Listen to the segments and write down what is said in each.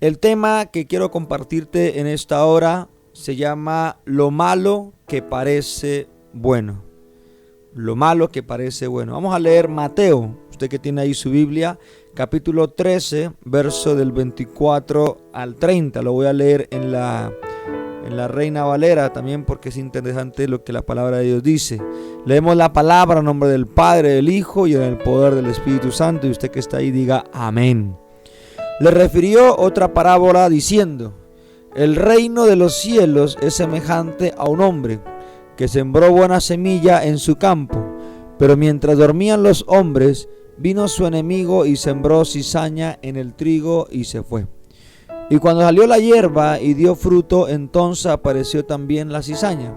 El tema que quiero compartirte en esta hora se llama lo malo que parece bueno. Lo malo que parece bueno. Vamos a leer Mateo, usted que tiene ahí su Biblia, capítulo 13, verso del 24 al 30. Lo voy a leer en la Reina Valera también porque es interesante lo que la palabra de Dios dice. Leemos la palabra en nombre del Padre, del Hijo y en el poder del Espíritu Santo. Y usted que está ahí diga amén. Le refirió otra parábola diciendo: el reino de los cielos es semejante a un hombre que sembró buena semilla en su campo, pero mientras dormían los hombres, vino su enemigo y sembró cizaña en el trigo y se fue. Y cuando salió la hierba y dio fruto, entonces apareció también la cizaña.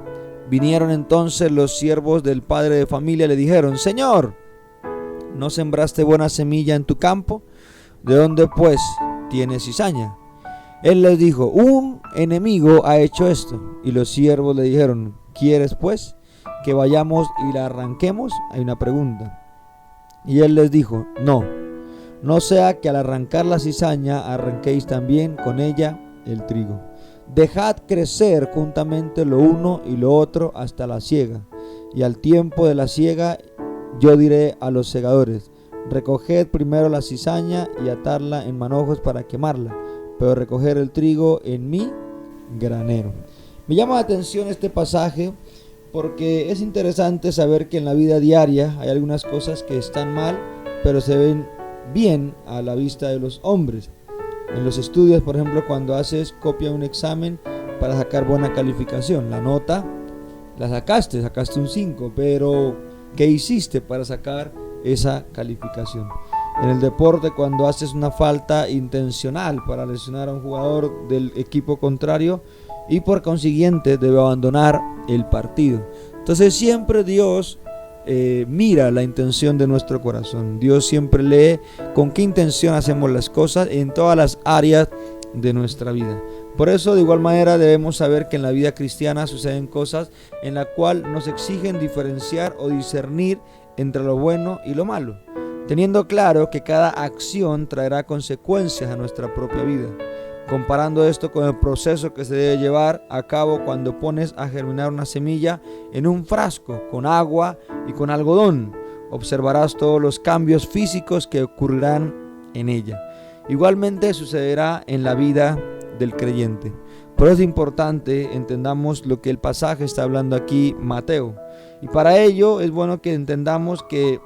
Vinieron entonces los siervos del padre de familia y le dijeron: Señor, ¿no sembraste buena semilla en tu campo? ¿De dónde pues tiene cizaña? Él les dijo: un enemigo ha hecho esto. Y los siervos le dijeron: ¿quieres pues que vayamos y la arranquemos? Hay una pregunta. Y él les dijo: no sea que al arrancar la cizaña arranquéis también con ella el trigo. Dejad crecer juntamente lo uno y lo otro hasta la siega. Y al tiempo de la siega yo diré a los segadores: recoged primero la cizaña y atarla en manojos para quemarla, pero recoger el trigo en mi granero. Me llama la atención este pasaje porque es interesante saber que en la vida diaria hay algunas cosas que están mal, pero se ven bien a la vista de los hombres. En los estudios, por ejemplo, cuando haces copia de un examen para sacar buena calificación, la nota la sacaste un 5, pero ¿qué hiciste para sacar esa calificación? En el deporte, cuando haces una falta intencional para lesionar a un jugador del equipo contrario y por consiguiente debe abandonar el partido. Entonces siempre Dios mira la intención de nuestro corazón. Dios siempre lee con qué intención hacemos las cosas en todas las áreas de nuestra vida. Por eso, de igual manera, debemos saber que en la vida cristiana suceden cosas en la cual nos exigen diferenciar o discernir entre lo bueno y lo malo, teniendo claro que cada acción traerá consecuencias a nuestra propia vida. Comparando esto con el proceso que se debe llevar a cabo cuando pones a germinar una semilla en un frasco con agua y con algodón, observarás todos los cambios físicos que ocurrirán en ella. Igualmente sucederá en la vida del creyente. Por eso es importante entendamos lo que el pasaje está hablando aquí Mateo. Y para ello es bueno que entendamos que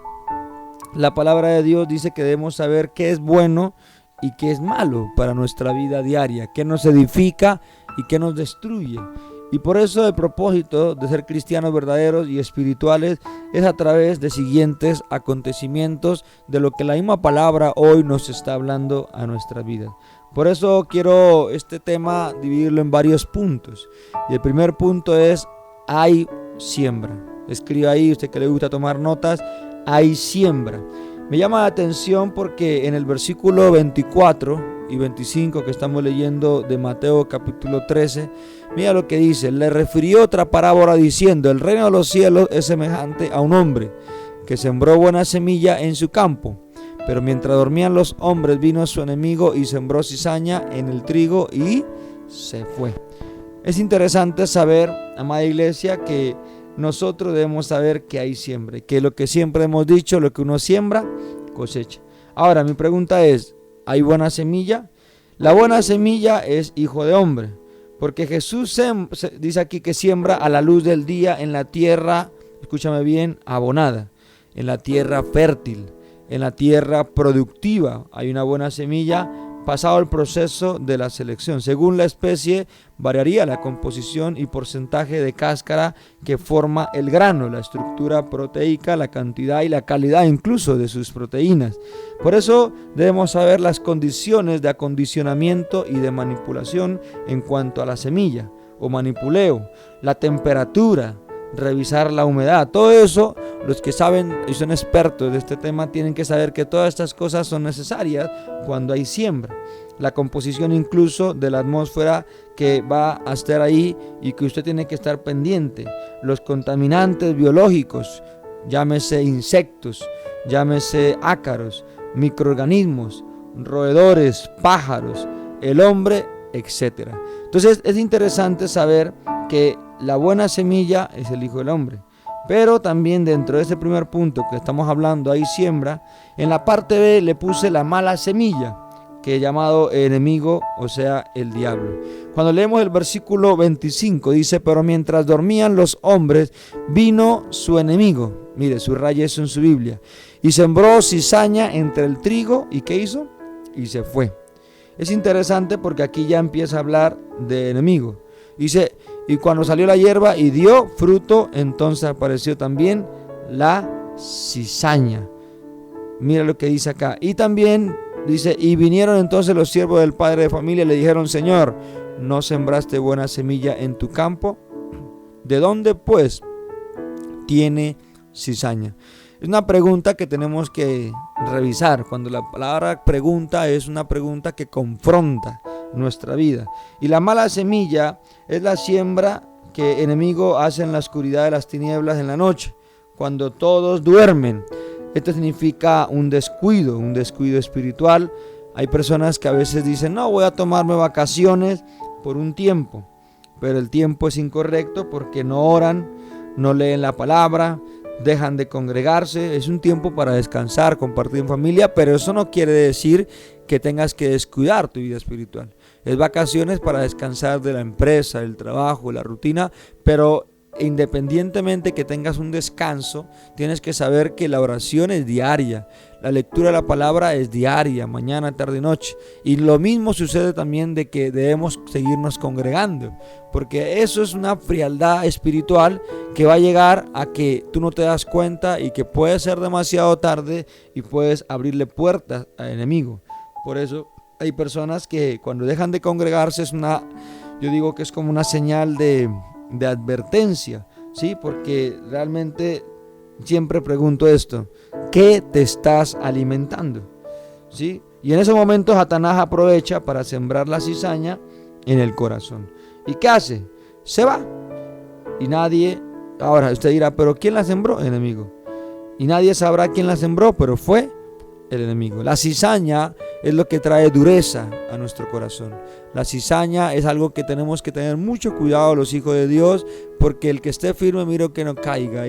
la palabra de Dios dice que debemos saber qué es bueno y qué es malo para nuestra vida diaria, qué nos edifica y qué nos destruye. Y por eso el propósito de ser cristianos verdaderos y espirituales es a través de siguientes acontecimientos de lo que la misma palabra hoy nos está hablando a nuestra vida. Por eso quiero este tema dividirlo en varios puntos. Y el primer punto es: hay siembra. Escriba ahí, usted que le gusta tomar notas, hay siembra. Me llama la atención porque en el versículo 24 y 25 que estamos leyendo de Mateo capítulo 13, mira lo que dice: le refirió otra parábola diciendo: el reino de los cielos es semejante a un hombre que sembró buena semilla en su campo, pero mientras dormían los hombres vino su enemigo y sembró cizaña en el trigo y se fue. Es interesante saber, amada iglesia, que nosotros debemos saber que hay siembra, que lo que siempre hemos dicho, lo que uno siembra, cosecha. Ahora, mi pregunta es: ¿hay buena semilla? La buena semilla es hijo de hombre, porque Jesús dice aquí que siembra a la luz del día en la tierra, escúchame bien, abonada, en la tierra fértil, en la tierra productiva. Hay una buena semilla pasado el proceso de la selección. Según la especie variaría la composición y porcentaje de cáscara que forma el grano, la estructura proteica, la cantidad y la calidad incluso de sus proteínas. Por eso debemos saber las condiciones de acondicionamiento y de manipulación en cuanto a la semilla o manipuleo, la temperatura, revisar la humedad. Todo eso, los que saben y son expertos de este tema tienen que saber que todas estas cosas son necesarias cuando hay siembra. La composición incluso de la atmósfera que va a estar ahí y que usted tiene que estar pendiente. Los contaminantes biológicos, llámese insectos, llámese ácaros, microorganismos, roedores, pájaros, el hombre, etc. Entonces es interesante saber que la buena semilla es el Hijo del Hombre. Pero también dentro de ese primer punto que estamos hablando, ahí siembra, en la parte B le puse la mala semilla, que he llamado enemigo, o sea, el diablo. Cuando leemos el versículo 25, dice: pero mientras dormían los hombres, vino su enemigo. Mire, subraya eso en su Biblia. Y sembró cizaña entre el trigo, ¿y qué hizo? Y se fue. Es interesante porque aquí ya empieza a hablar de enemigo. Dice: y cuando salió la hierba y dio fruto, entonces apareció también la cizaña. Mira lo que dice acá. Y también dice: y vinieron entonces los siervos del padre de familia y le dijeron: Señor, ¿no sembraste buena semilla en tu campo? ¿De dónde pues tiene cizaña? Es una pregunta que tenemos que revisar. Cuando la palabra pregunta es una pregunta que confronta nuestra vida. Y la mala semilla es la siembra que el enemigo hace en la oscuridad de las tinieblas en la noche, cuando todos duermen. Esto significa un descuido espiritual. Hay personas que a veces dicen: no, voy a tomarme vacaciones por un tiempo, pero el tiempo es incorrecto porque no oran, no leen la palabra, dejan de congregarse. Es un tiempo para descansar, compartir en familia, pero eso no quiere decir que tengas que descuidar tu vida espiritual. Es vacaciones para descansar de la empresa, del trabajo, la rutina, pero independientemente que tengas un descanso, tienes que saber que la oración es diaria, la lectura de la palabra es diaria, mañana, tarde y noche. Y lo mismo sucede también de que debemos seguirnos congregando, porque eso es una frialdad espiritual que va a llegar a que tú no te das cuenta y que puede ser demasiado tarde y puedes abrirle puertas al enemigo. Por eso hay personas que cuando dejan de congregarse yo digo que es como una señal de advertencia, ¿sí? Porque realmente siempre pregunto esto: ¿qué te estás alimentando? ¿Sí? Y en ese momento Satanás aprovecha para sembrar la cizaña en el corazón. ¿Y qué hace? Se va. Y nadie, ahora usted dirá: ¿pero quién la sembró? El enemigo. Y nadie sabrá quién la sembró, pero fue el enemigo. La cizaña es lo que trae dureza a nuestro corazón. La cizaña es algo que tenemos que tener mucho cuidado los hijos de Dios, porque el que esté firme, miro que no caiga.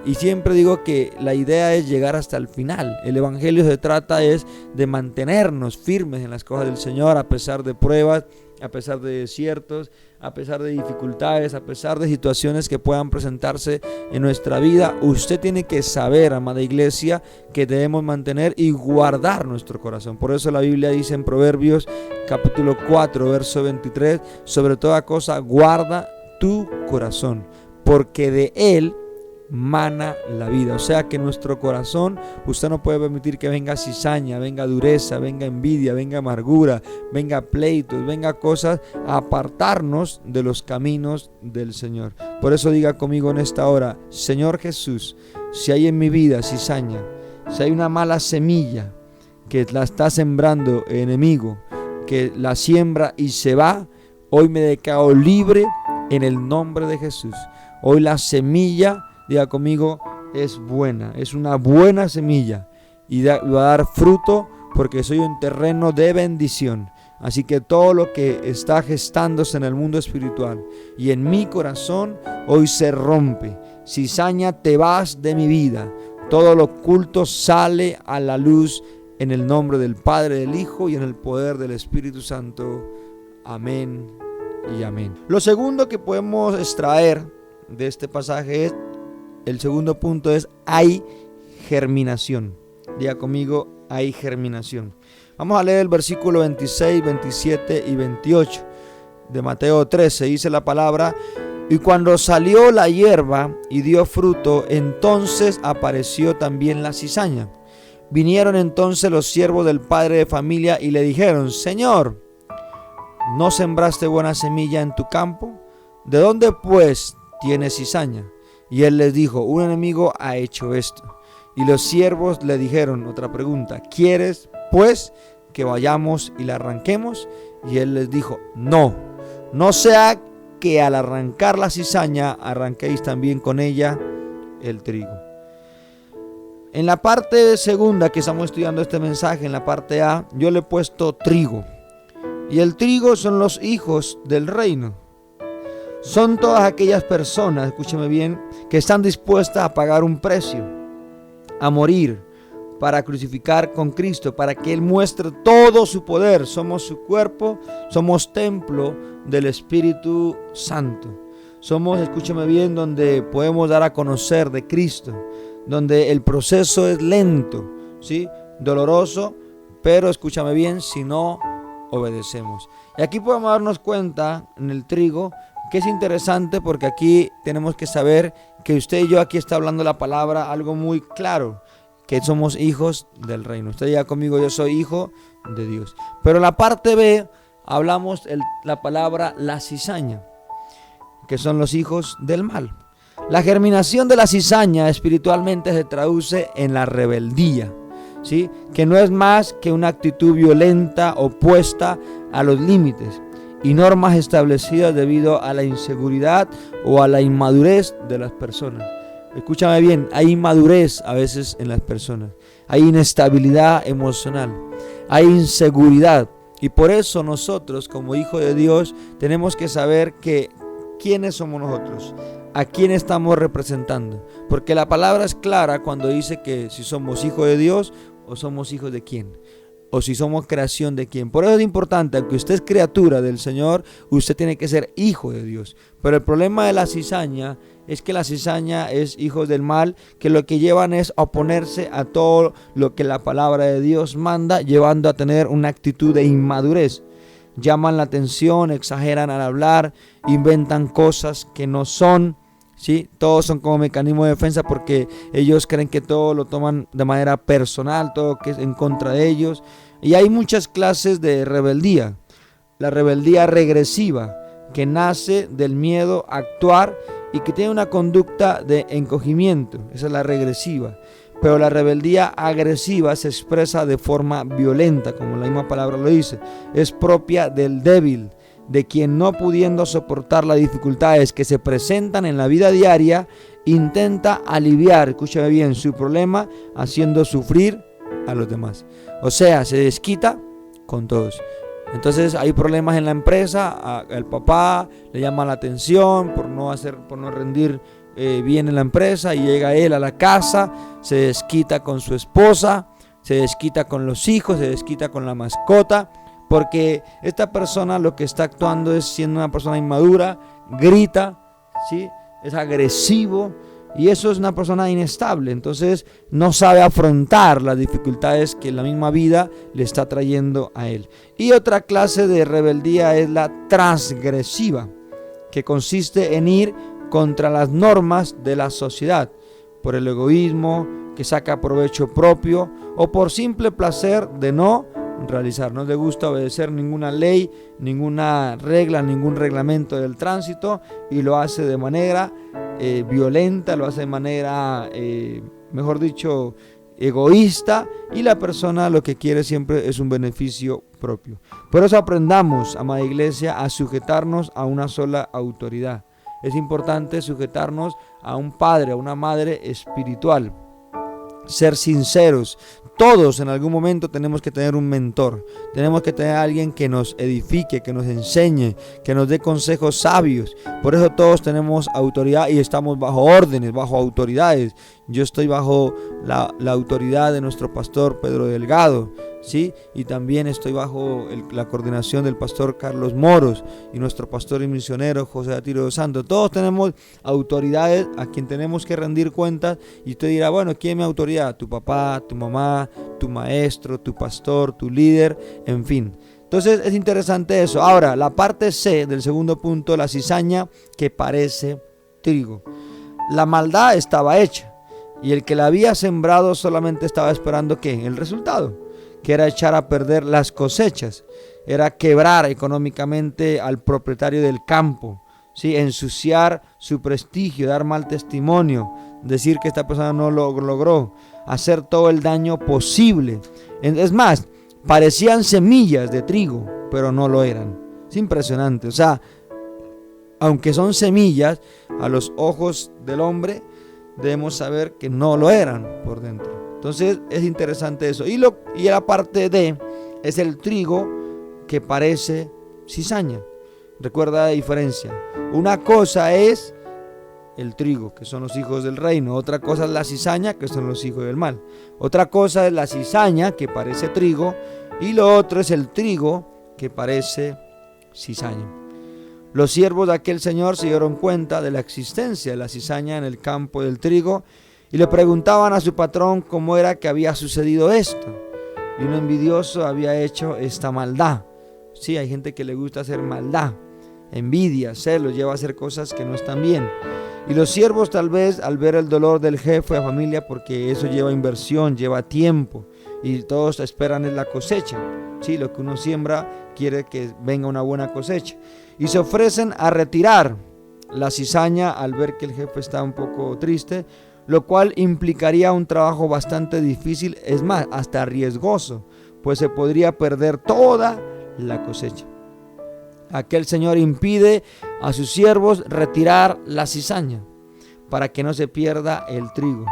Y siempre digo que la idea es llegar hasta el final. El evangelio se trata de mantenernos firmes en las cosas del Señor, a pesar de pruebas, a pesar de desiertos, a pesar de dificultades, a pesar de situaciones que puedan presentarse en nuestra vida. Usted tiene que saber, amada iglesia, que debemos mantener y guardar nuestro corazón. Por eso la Biblia dice en Proverbios capítulo 4, verso 23: sobre toda cosa guarda tu corazón, porque de él mana la vida. O sea que nuestro corazón, usted no puede permitir que venga cizaña, venga dureza, venga envidia, venga amargura, venga pleitos, venga cosas a apartarnos de los caminos del Señor. Por eso diga conmigo en esta hora: Señor Jesús, si hay en mi vida cizaña, si hay una mala semilla que la está sembrando el enemigo, que la siembra y se va, hoy me declaro libre en el nombre de Jesús. Hoy la semilla, diga conmigo, es buena, es una buena semilla y va a dar fruto, porque soy un terreno de bendición. Así que todo lo que está gestándose en el mundo espiritual y en mi corazón, hoy se rompe. Cizaña, te vas de mi vida. Todo lo oculto sale a la luz en el nombre del Padre, del Hijo y en el poder del Espíritu Santo. Amén y amén. Lo segundo que podemos extraer de este pasaje es: el segundo punto es: hay germinación. Diga conmigo: hay germinación. Vamos a leer el versículo 26, 27 y 28 de Mateo 13. Dice la palabra: y cuando salió la hierba y dio fruto, entonces apareció también la cizaña. Vinieron entonces los siervos del padre de familia y le dijeron: Señor, ¿no sembraste buena semilla en tu campo? ¿De dónde pues tiene cizaña? Y él les dijo: un enemigo ha hecho esto. Y los siervos le dijeron, otra pregunta: ¿quieres pues que vayamos y la arranquemos? Y él les dijo: no sea que al arrancar la cizaña arranquéis también con ella el trigo. En la parte segunda que estamos estudiando este mensaje, en la parte A, yo le he puesto trigo. Y el trigo son los hijos del reino. Son todas aquellas personas, escúcheme bien, que están dispuestas a pagar un precio, a morir, para crucificar con Cristo, para que Él muestre todo su poder. Somos su cuerpo, somos templo del Espíritu Santo. Somos, escúcheme bien, donde podemos dar a conocer de Cristo, donde el proceso es lento, ¿sí? Doloroso, pero escúchame bien, si no obedecemos. Y aquí podemos darnos cuenta en el trigo que es interesante, porque aquí tenemos que saber que usted y yo aquí está hablando la palabra algo muy claro, que somos hijos del reino. Usted diga conmigo, yo soy hijo de Dios. Pero en la parte B hablamos la palabra la cizaña, que son los hijos del mal. La germinación de la cizaña espiritualmente se traduce en la rebeldía, ¿sí? Que no es más que una actitud violenta opuesta a los límites y normas establecidas debido a la inseguridad o a la inmadurez de las personas. Escúchame bien, hay inmadurez a veces en las personas, hay inestabilidad emocional, hay inseguridad, y por eso nosotros como hijos de Dios tenemos que saber que quiénes somos nosotros, a quién estamos representando, porque la palabra es clara cuando dice que si somos hijos de Dios o somos hijos de quién, o si somos creación de quién. Por eso es importante, aunque usted es criatura del Señor, usted tiene que ser hijo de Dios. Pero el problema de la cizaña es que la cizaña es hijos del mal, que lo que llevan es oponerse a todo lo que la palabra de Dios manda, llevando a tener una actitud de inmadurez. Llaman la atención, exageran al hablar, inventan cosas que no son, ¿sí? Todos son como mecanismo de defensa, porque ellos creen que todo lo toman de manera personal, todo que es en contra de ellos. Y hay muchas clases de rebeldía. La rebeldía regresiva, que nace del miedo a actuar y que tiene una conducta de encogimiento. Esa es la regresiva. Pero la rebeldía agresiva se expresa de forma violenta, como la misma palabra lo dice. Es propia del débil, de quien, no pudiendo soportar las dificultades que se presentan en la vida diaria, intenta aliviar, escúchame bien, su problema haciendo sufrir a los demás. O sea, se desquita con todos. Entonces hay problemas en la empresa, al papá le llama la atención por no rendir bien en la empresa, y llega él a la casa, se desquita con su esposa, se desquita con los hijos, se desquita con la mascota, porque esta persona lo que está actuando es siendo una persona inmadura, grita, ¿sí? Es agresivo, y eso es una persona inestable. Entonces no sabe afrontar las dificultades que la misma vida le está trayendo a él. Y otra clase de rebeldía es la transgresiva, que consiste en ir contra las normas de la sociedad, por el egoísmo, que saca provecho propio, o por simple placer de no realizar. No le gusta obedecer ninguna ley, ninguna regla, ningún reglamento del tránsito, y lo hace de manera violenta, lo hace de manera, mejor dicho, egoísta, y la persona lo que quiere siempre es un beneficio propio. Por eso aprendamos, amada iglesia, a sujetarnos a una sola autoridad. Es importante sujetarnos a un padre, a una madre espiritual. Ser sinceros. Todos en algún momento tenemos que tener un mentor. Tenemos que tener a alguien que nos edifique, que nos enseñe, que nos dé consejos sabios. Por eso todos tenemos autoridad y estamos bajo órdenes, bajo autoridades. Yo estoy bajo la autoridad de nuestro pastor Pedro Delgado, ¿sí? Y también estoy bajo la coordinación del pastor Carlos Moros y nuestro pastor y misionero José Atiro de Santo. Todos tenemos autoridades a quien tenemos que rendir cuentas, y usted dirá, bueno, ¿quién es mi autoridad? Tu papá, tu mamá, tu maestro, tu pastor, tu líder, en fin. Entonces es interesante eso. Ahora, la parte C del segundo punto, la cizaña que parece trigo. La maldad estaba hecha, y el que la había sembrado solamente estaba esperando ¿qué? El resultado, que era echar a perder las cosechas, era quebrar económicamente al propietario del campo, ¿sí? Ensuciar su prestigio, dar mal testimonio, decir que esta persona no lo logró, hacer todo el daño posible. Es más, parecían semillas de trigo, pero no lo eran. Es impresionante. O sea, aunque son semillas, a los ojos del hombre debemos saber que no lo eran por dentro. Entonces es interesante eso. Y la parte D es el trigo que parece cizaña. Recuerda la diferencia. Una cosa es el trigo, que son los hijos del reino. Otra cosa es la cizaña, que son los hijos del mal. Otra cosa es la cizaña, que parece trigo, y lo otro es el trigo, que parece cizaña. Los siervos de aquel señor se dieron cuenta de la existencia de la cizaña en el campo del trigo y le preguntaban a su patrón cómo era que había sucedido esto. Y un envidioso había hecho esta maldad. Sí, hay gente que le gusta hacer maldad, envidia, celos, lleva a hacer cosas que no están bien. Y los siervos, tal vez al ver el dolor del jefe de familia, porque eso lleva inversión, lleva tiempo, y todos esperan en la cosecha. Sí, lo que uno siembra quiere que venga una buena cosecha. Y se ofrecen a retirar la cizaña al ver que el jefe está un poco triste, lo cual implicaría un trabajo bastante difícil, es más, hasta riesgoso, pues se podría perder toda la cosecha. Aquel señor impide a sus siervos retirar la cizaña para que no se pierda el trigo.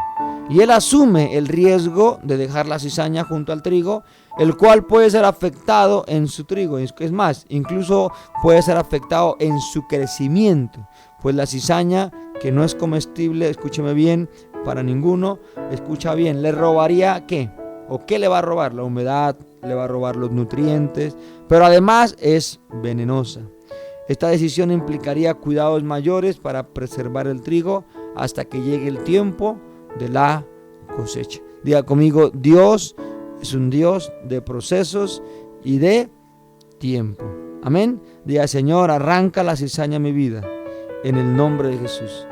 Y él asume el riesgo de dejar la cizaña junto al trigo, el cual puede ser afectado en su trigo. Es más, incluso puede ser afectado en su crecimiento. Pues la cizaña, que no es comestible, escúcheme bien, para ninguno, escucha bien, ¿le robaría qué? ¿O qué le va a robar? La humedad, le va a robar los nutrientes, pero además es venenosa. Esta decisión implicaría cuidados mayores para preservar el trigo hasta que llegue el tiempo de la cosecha. Diga conmigo, Dios es un Dios de procesos y de tiempo. Amén. Diga, Señor, arranca la cizaña en mi vida, en el nombre de Jesús.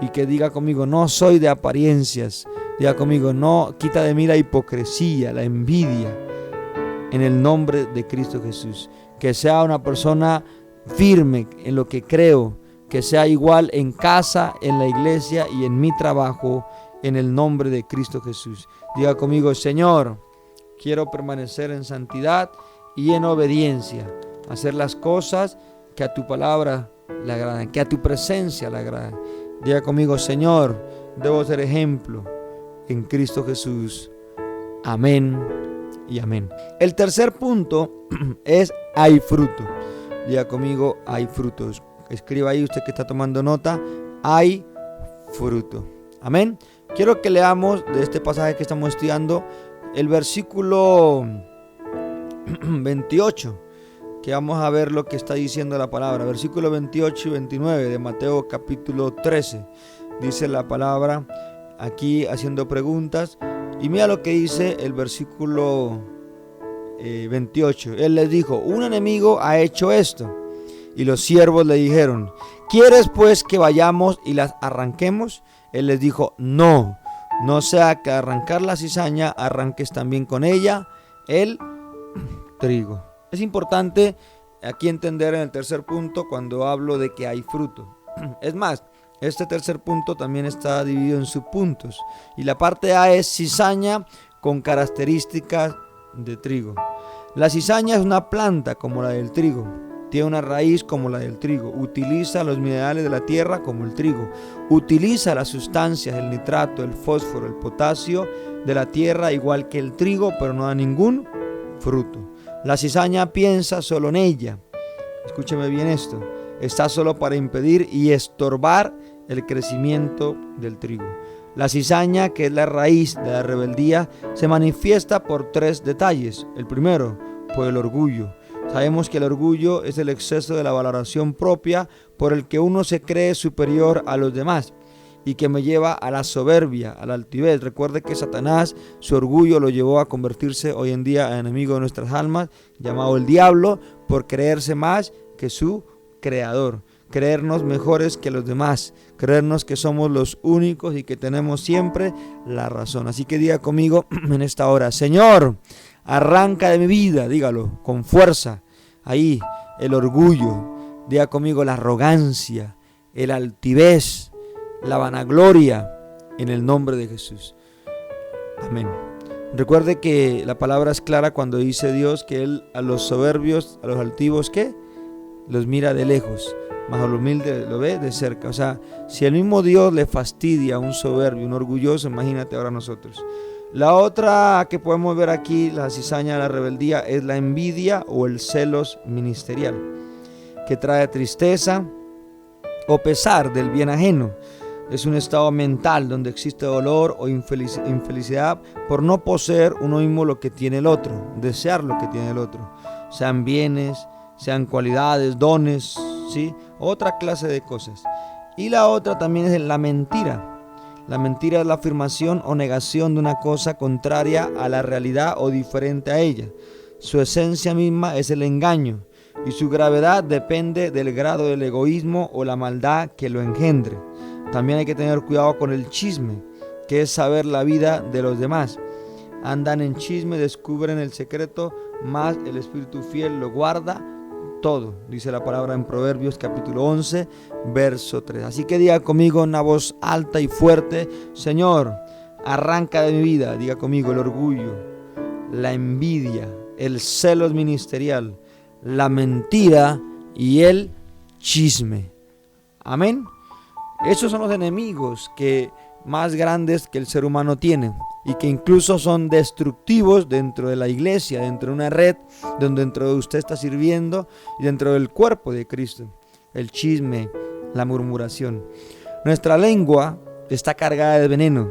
Y que diga conmigo, no soy de apariencias. Diga conmigo, no, quita de mí la hipocresía, la envidia, en el nombre de Cristo Jesús. Que sea una persona firme en lo que creo, que sea igual en casa, en la iglesia y en mi trabajo, en el nombre de Cristo Jesús. Diga conmigo, Señor, quiero permanecer en santidad y en obediencia, hacer las cosas que a tu palabra le agradan, que a tu presencia le agradan. Diga conmigo, Señor, debo ser ejemplo en Cristo Jesús. Amén y amén. El tercer punto es hay fruto. Diga conmigo, hay frutos. Escriba ahí usted que está tomando nota, hay fruto. Amén. Quiero que leamos de este pasaje que estamos estudiando el versículo 28, que vamos a ver lo que está diciendo la palabra. Versículo 28 y 29 de Mateo capítulo 13. Dice la palabra aquí haciendo preguntas. Y mira lo que dice el versículo 28. Él les dijo, un enemigo ha hecho esto. Y los siervos le dijeron, ¿quieres pues que vayamos y las arranquemos? Él les dijo, no sea que arrancar la cizaña, arranques también con ella el trigo. Es importante aquí entender en el tercer punto cuando hablo de que hay fruto. Es más, este tercer punto también está dividido en subpuntos. Y la parte A es cizaña con características de trigo. La cizaña es una planta como la del trigo. Tiene una raíz como la del trigo. Utiliza los minerales de la tierra como el trigo. Utiliza las sustancias, el nitrato, el fósforo, el potasio de la tierra igual que el trigo, pero no da ningún fruto. La cizaña piensa solo en ella. Escúcheme bien esto. Está solo para impedir y estorbar el crecimiento del trigo. La cizaña, que es la raíz de la rebeldía, se manifiesta por tres detalles. El primero, por el orgullo. Sabemos que el orgullo es el exceso de la valoración propia por el que uno se cree superior a los demás y que me lleva a la soberbia, a la altivez. Recuerde que Satanás, su orgullo lo llevó a convertirse hoy en día en enemigo de nuestras almas, llamado el diablo, por creerse más que su creador. Creernos mejores que los demás, creernos que somos los únicos y que tenemos siempre la razón. Así que diga conmigo en esta hora, Señor, arranca de mi vida, dígalo con fuerza, ahí el orgullo, diga conmigo la arrogancia, el altivez, la vanagloria, en el nombre de Jesús. Amén. Recuerde que la palabra es clara cuando dice Dios que Él a los soberbios, a los altivos, ¿qué? Los mira de lejos, mas al humilde lo ve de cerca. O sea, si el mismo Dios le fastidia a un soberbio, un orgulloso, imagínate ahora nosotros. La otra que podemos ver aquí, la cizaña de la rebeldía, es la envidia o el celos ministerial, que trae tristeza o pesar del bien ajeno. Es un estado mental donde existe dolor o infelicidad por no poseer uno mismo lo que tiene el otro, desear lo que tiene el otro, sean bienes, sean cualidades, dones, ¿sí? Otra clase de cosas. Y la otra también es la mentira. La mentira es la afirmación o negación de una cosa contraria a la realidad o diferente a ella. Su esencia misma es el engaño y su gravedad depende del grado del egoísmo o la maldad que lo engendre. También hay que tener cuidado con el chisme, que es saber la vida de los demás. Andan en chisme, descubren el secreto, mas el Espíritu fiel lo guarda todo, dice la palabra en Proverbios capítulo 11, verso 3. Así que diga conmigo en una voz alta y fuerte: Señor, arranca de mi vida, diga conmigo, el orgullo, la envidia, el celos ministerial, la mentira y el chisme. Amén. Esos son los enemigos que más grandes que el ser humano tiene y que incluso son destructivos dentro de la iglesia, dentro de una red donde dentro de usted está sirviendo y dentro del cuerpo de Cristo. El chisme, la murmuración. Nuestra lengua está cargada de veneno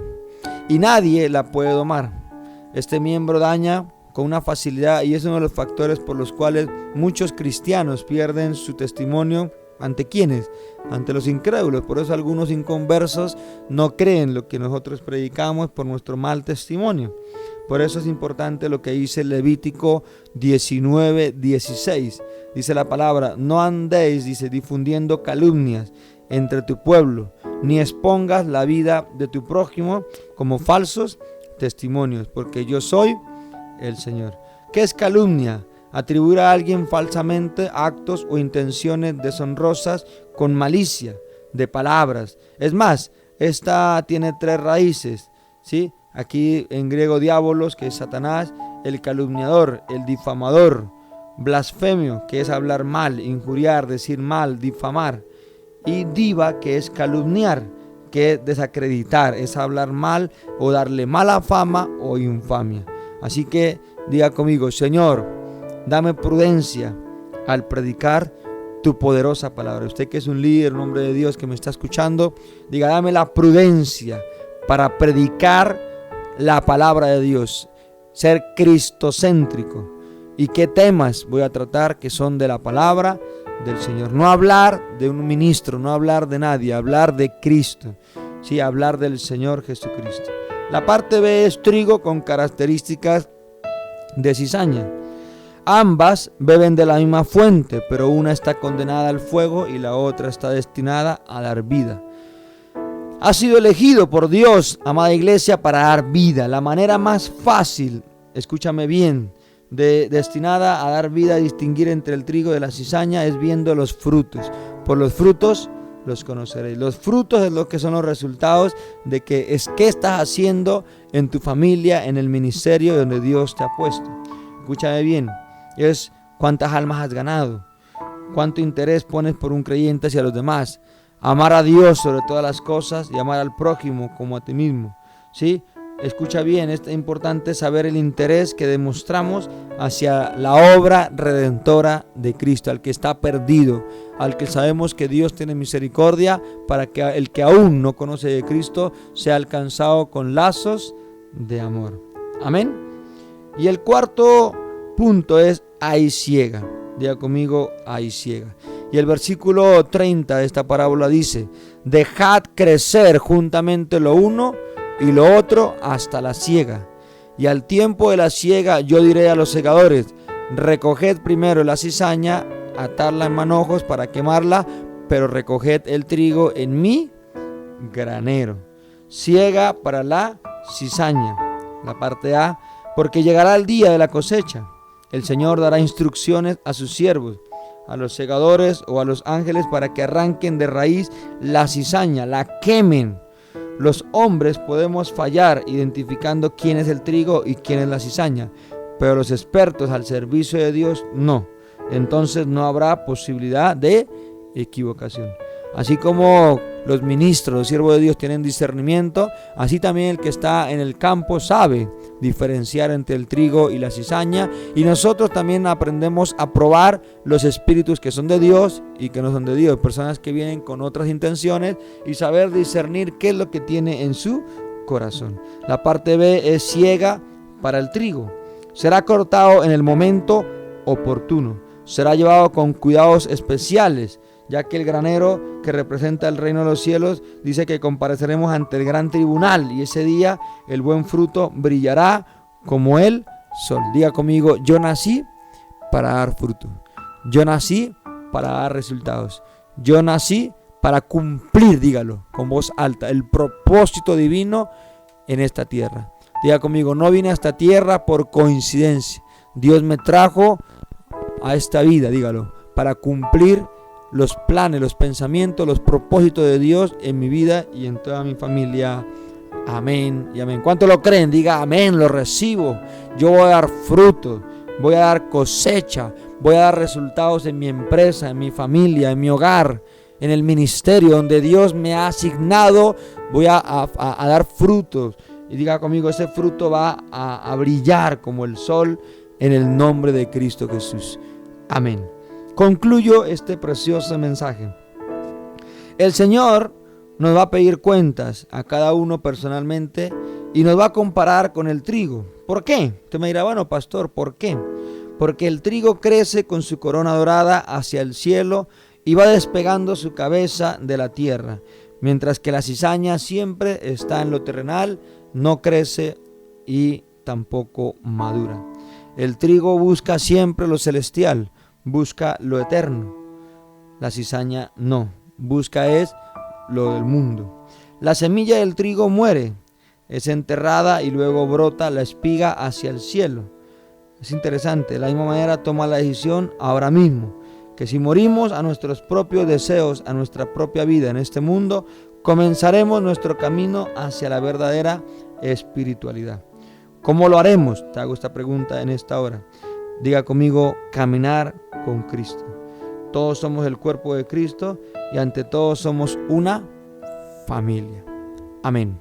y nadie la puede domar. Este miembro daña con una facilidad y es uno de los factores por los cuales muchos cristianos pierden su testimonio. ¿Ante quiénes? Ante los incrédulos. Por eso algunos inconversos no creen lo que nosotros predicamos por nuestro mal testimonio. Por eso es importante lo que dice Levítico 19:16. Dice la palabra: no andéis, dice, difundiendo calumnias entre tu pueblo, ni expongas la vida de tu prójimo como falsos testimonios, porque yo soy el Señor. ¿Qué es calumnia? Atribuir a alguien falsamente actos o intenciones deshonrosas con malicia de palabras. Es más, esta tiene 3 raíces, ¿sí? Aquí en griego diabolos, que es Satanás; el calumniador, el difamador; blasfemio, que es hablar mal, injuriar, decir mal, difamar; y diva, que es calumniar, que es desacreditar, es hablar mal o darle mala fama o infamia. Así que diga conmigo: Señor, dame prudencia al predicar tu poderosa palabra. Usted que es un líder, un hombre de Dios que me está escuchando, diga: dame la prudencia para predicar la palabra de Dios, ser cristocéntrico. ¿Y qué temas voy a tratar que son de la palabra del Señor? No hablar de un ministro, no hablar de nadie, hablar de Cristo, sí, hablar del Señor Jesucristo. La parte B es trigo con características de cizaña. Ambas beben de la misma fuente, pero una está condenada al fuego y la otra está destinada a dar vida. Ha sido elegido por Dios, amada iglesia, para dar vida. La manera más fácil, escúchame bien, destinada a dar vida, a distinguir entre el trigo de la cizaña, es viendo los frutos. Por los frutos los conoceréis. Los frutos es lo que son los resultados de qué estás haciendo en tu familia, en el ministerio donde Dios te ha puesto. Escúchame bien. Es cuántas almas has ganado, cuánto interés pones por un creyente hacia los demás, amar a Dios sobre todas las cosas y amar al prójimo como a ti mismo, ¿sí? Escucha bien, es importante saber el interés que demostramos hacia la obra redentora de Cristo, al que está perdido, al que sabemos que Dios tiene misericordia para que el que aún no conoce de Cristo sea alcanzado con lazos de amor. Amén. Y el cuarto punto es: hay ciega. Diga conmigo: hay ciega. Y el versículo 30 de esta parábola dice: dejad crecer juntamente lo uno y lo otro hasta la siega. Y al tiempo de la siega yo diré a los segadores: recoged primero la cizaña, atadla en manojos para quemarla, pero recoged el trigo en mi granero. Siega para la cizaña. La parte A: porque llegará el día de la cosecha. El Señor dará instrucciones a sus siervos, a los segadores o a los ángeles, para que arranquen de raíz la cizaña, la quemen. Los hombres podemos fallar identificando quién es el trigo y quién es la cizaña, pero los expertos al servicio de Dios no. Entonces no habrá posibilidad de equivocación. Así como los ministros, los siervos de Dios tienen discernimiento, así también el que está en el campo sabe diferenciar entre el trigo y la cizaña, y nosotros también aprendemos a probar los espíritus que son de Dios y que no son de Dios, personas que vienen con otras intenciones, y saber discernir qué es lo que tiene en su corazón. La parte B es ciega para el trigo. Será cortado en el momento oportuno. Será llevado con cuidados especiales, ya que el granero que representa el reino de los cielos dice que compareceremos ante el gran tribunal, y ese día el buen fruto brillará como el sol. Diga conmigo: yo nací para dar fruto. Yo nací para dar resultados. Yo nací para cumplir, dígalo con voz alta, el propósito divino en esta tierra. Diga conmigo: no vine a esta tierra por coincidencia. Dios me trajo a esta vida, dígalo, para cumplir los planes, los pensamientos, los propósitos de Dios en mi vida y en toda mi familia. Amén y amén. ¿Cuánto lo creen? Diga amén, lo recibo. Yo voy a dar fruto, voy a dar cosecha, voy a dar resultados en mi empresa, en mi familia, en mi hogar, en el ministerio donde Dios me ha asignado. Voy a dar frutos. Y diga conmigo: ese fruto va a brillar como el sol en el nombre de Cristo Jesús. Amén. Concluyo este precioso mensaje. El Señor nos va a pedir cuentas a cada uno personalmente y nos va a comparar con el trigo. ¿Por qué? Usted me dirá: bueno, pastor, ¿por qué? Porque el trigo crece con su corona dorada hacia el cielo y va despegando su cabeza de la tierra, mientras que la cizaña siempre está en lo terrenal, no crece y tampoco madura. El trigo busca siempre lo celestial, busca lo eterno. La cizaña no, busca es lo del mundo. La semilla del trigo muere, es enterrada y luego brota la espiga hacia el cielo. Es interesante, de la misma manera toma la decisión ahora mismo, que si morimos a nuestros propios deseos, a nuestra propia vida en este mundo, comenzaremos nuestro camino hacia la verdadera espiritualidad. ¿Cómo lo haremos? Te hago esta pregunta en esta hora. Diga conmigo: caminar con Cristo. Todos somos el cuerpo de Cristo y ante todo somos una familia. Amén.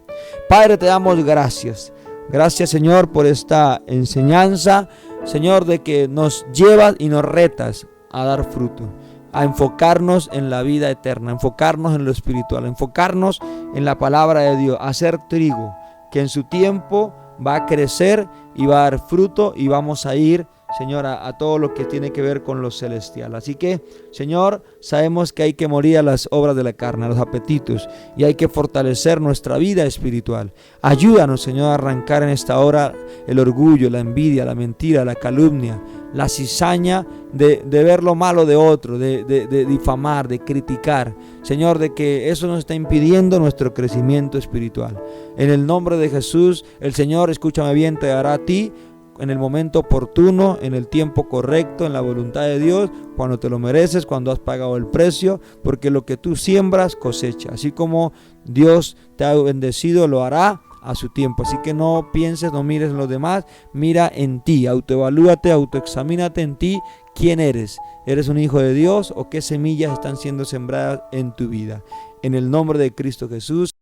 Padre, te damos gracias. Gracias, Señor, por esta enseñanza, Señor, de que nos llevas y nos retas a dar fruto, a enfocarnos en la vida eterna, a enfocarnos en lo espiritual, a enfocarnos en la palabra de Dios, a ser trigo que en su tiempo va a crecer y va a dar fruto, y vamos a ir, Señor, a todo lo que tiene que ver con lo celestial. Así que, Señor, sabemos que hay que morir a las obras de la carne, a los apetitos, y hay que fortalecer nuestra vida espiritual. Ayúdanos, Señor, a arrancar en esta hora el orgullo, la envidia, la mentira, la calumnia, la cizaña de ver lo malo de otro, de difamar, de criticar. Señor, de que eso nos está impidiendo nuestro crecimiento espiritual. En el nombre de Jesús, el Señor, escúchame bien, te dará a ti en el momento oportuno, en el tiempo correcto, en la voluntad de Dios, cuando te lo mereces, cuando has pagado el precio, porque lo que tú siembras cosecha. Así como Dios te ha bendecido, lo hará a su tiempo. Así que no pienses, no mires en los demás, mira en ti, autoevalúate, autoexamínate en ti. ¿Quién eres? ¿Eres un hijo de Dios o qué semillas están siendo sembradas en tu vida? En el nombre de Cristo Jesús.